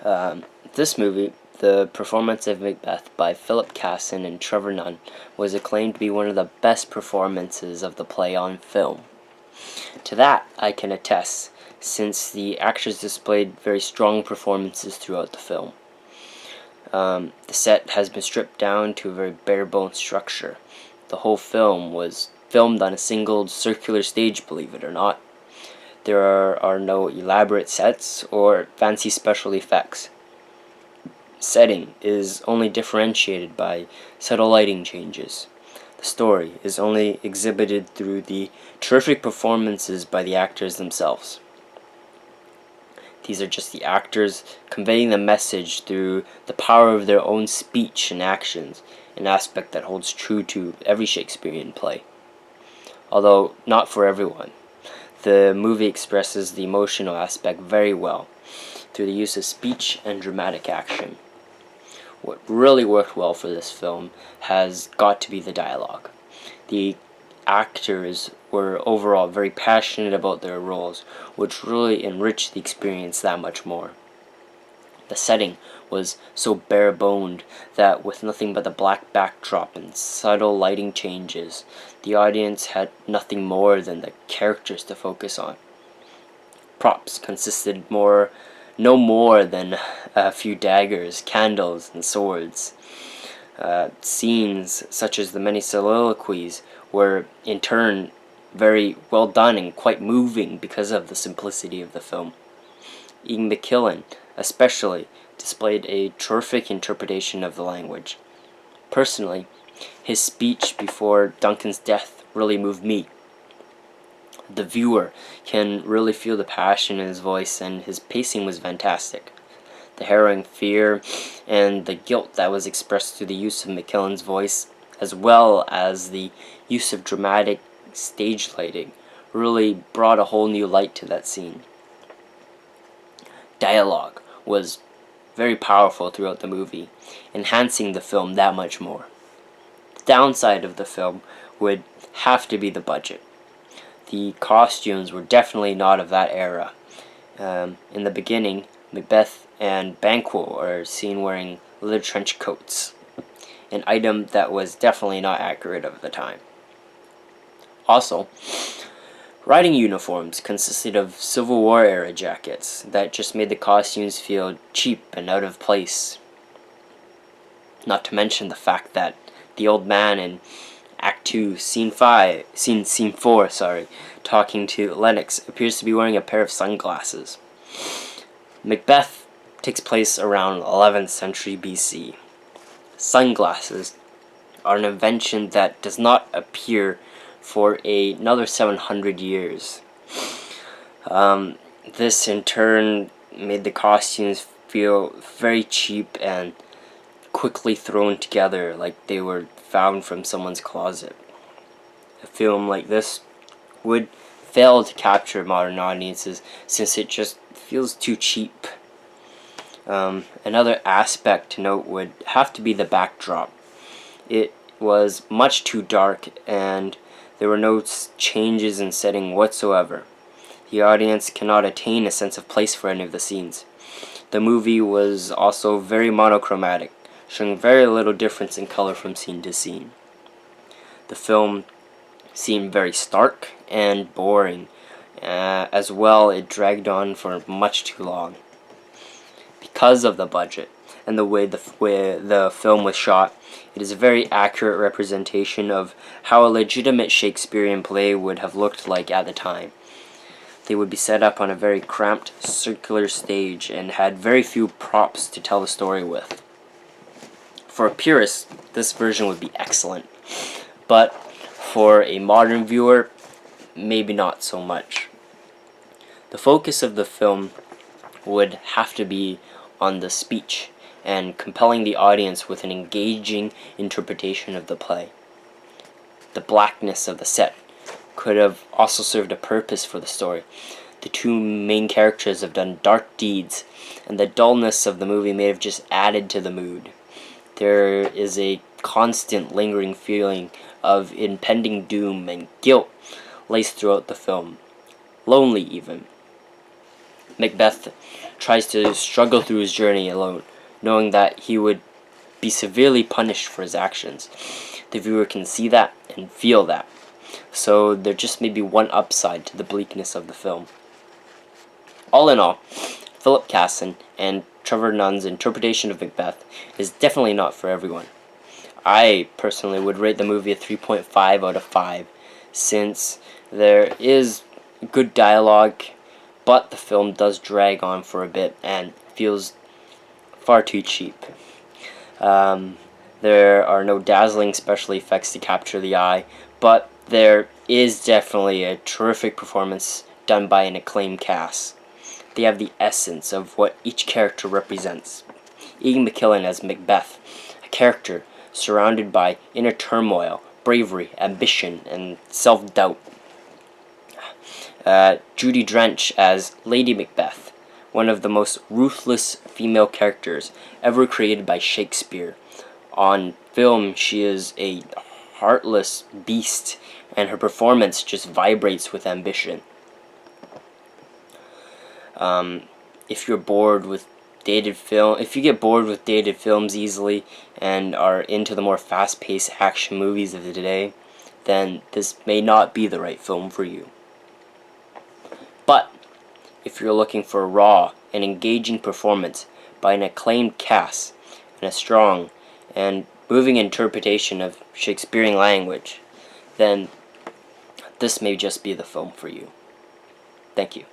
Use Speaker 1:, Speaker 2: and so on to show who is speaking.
Speaker 1: This movie, the performance of Macbeth by Philip Casson and Trevor Nunn, was acclaimed to be one of the best performances of the play on film. To that I can attest, since the actors displayed very strong performances throughout the film. The set has been stripped down to a very bare-bones structure. The whole film was filmed on a single circular stage, believe it or not. There are no elaborate sets or fancy special effects. Setting is only differentiated by subtle lighting changes. The story is only exhibited through the terrific performances by the actors themselves. These are just the actors conveying the message through the power of their own speech and actions, an aspect that holds true to every Shakespearean play. Although not for everyone, the movie expresses the emotional aspect very well through the use of speech and dramatic action. What really worked well for this film has got to be the dialogue. The actors were overall very passionate about their roles, which really enriched the experience that much more. The setting was so bare-boned that with nothing but the black backdrop and subtle lighting changes, the audience had nothing more than the characters to focus on. Props consisted no more than a few daggers, candles, and swords. Scenes such as the many soliloquies were in turn very well done and quite moving because of the simplicity of the film. Ian McKellen especially displayed a terrific interpretation of the language. Personally, his speech before Duncan's death really moved me. The viewer can really feel the passion in his voice, and his pacing was fantastic. The harrowing fear and the guilt that was expressed through the use of McKellen's voice, as well as the use of dramatic stage lighting, really brought a whole new light to that scene. Dialogue was very powerful throughout the movie, enhancing the film that much more. The downside of the film would have to be the budget. The costumes were definitely not of that era. In the beginning, Macbeth and Banquo are seen wearing leather trench coats, an item that was definitely not accurate of the time. Also, riding uniforms consisted of Civil War era jackets that just made the costumes feel cheap and out of place. Not to mention the fact that the old man in Act 2, Scene 4, talking to Lennox, appears to be wearing a pair of sunglasses. Macbeth takes place around 11th century BC. Sunglasses are an invention that does not appear for another 700 years. This in turn made the costumes feel very cheap and quickly thrown together like they were found from someone's closet. A film like this would fail to capture modern audiences since it just feels too cheap. Another aspect to note would have to be the backdrop. It was much too dark and there were no changes in setting whatsoever. The audience cannot attain a sense of place for any of the scenes. The movie was also very monochromatic, showing very little difference in color from scene to scene. The film seemed very stark and boring. As well, it dragged on for much too long. Because of the budget and the way the film was shot, it is a very accurate representation of how a legitimate Shakespearean play would have looked like at the time. They would be set up on a very cramped circular stage and had very few props to tell the story with. For a purist, this version would be excellent, but for a modern viewer, maybe not so much. The focus of the film would have to be on the speech and compelling the audience with an engaging interpretation of the play. The blackness of the set could have also served a purpose for the story. The two main characters have done dark deeds, and the dullness of the movie may have just added to the mood. There is a constant lingering feeling of impending doom and guilt laced throughout the film. Lonely even. Macbeth tries to struggle through his journey alone, knowing that he would be severely punished for his actions. The viewer can see that and feel that. So there just may be one upside to the bleakness of the film. All in all, Philip Casson and Trevor Nunn's interpretation of Macbeth is definitely not for everyone. I personally would rate the movie a 3.5 out of 5, since there is good dialogue, but the film does drag on for a bit and feels far too cheap. There are no dazzling special effects to capture the eye, but there is definitely a terrific performance done by an acclaimed cast. They have the essence of what each character represents. Ian McKellen as Macbeth, a character surrounded by inner turmoil, bravery, ambition, and self-doubt. Judi Dench as Lady Macbeth, one of the most ruthless female characters ever created by Shakespeare. On film, she is a heartless beast, and her performance just vibrates with ambition. If you get bored with dated films easily and are into the more fast-paced action movies of the day, then this may not be the right film for you. But if you're looking for a raw and engaging performance by an acclaimed cast and a strong and moving interpretation of Shakespearean language, then this may just be the film for you. Thank you.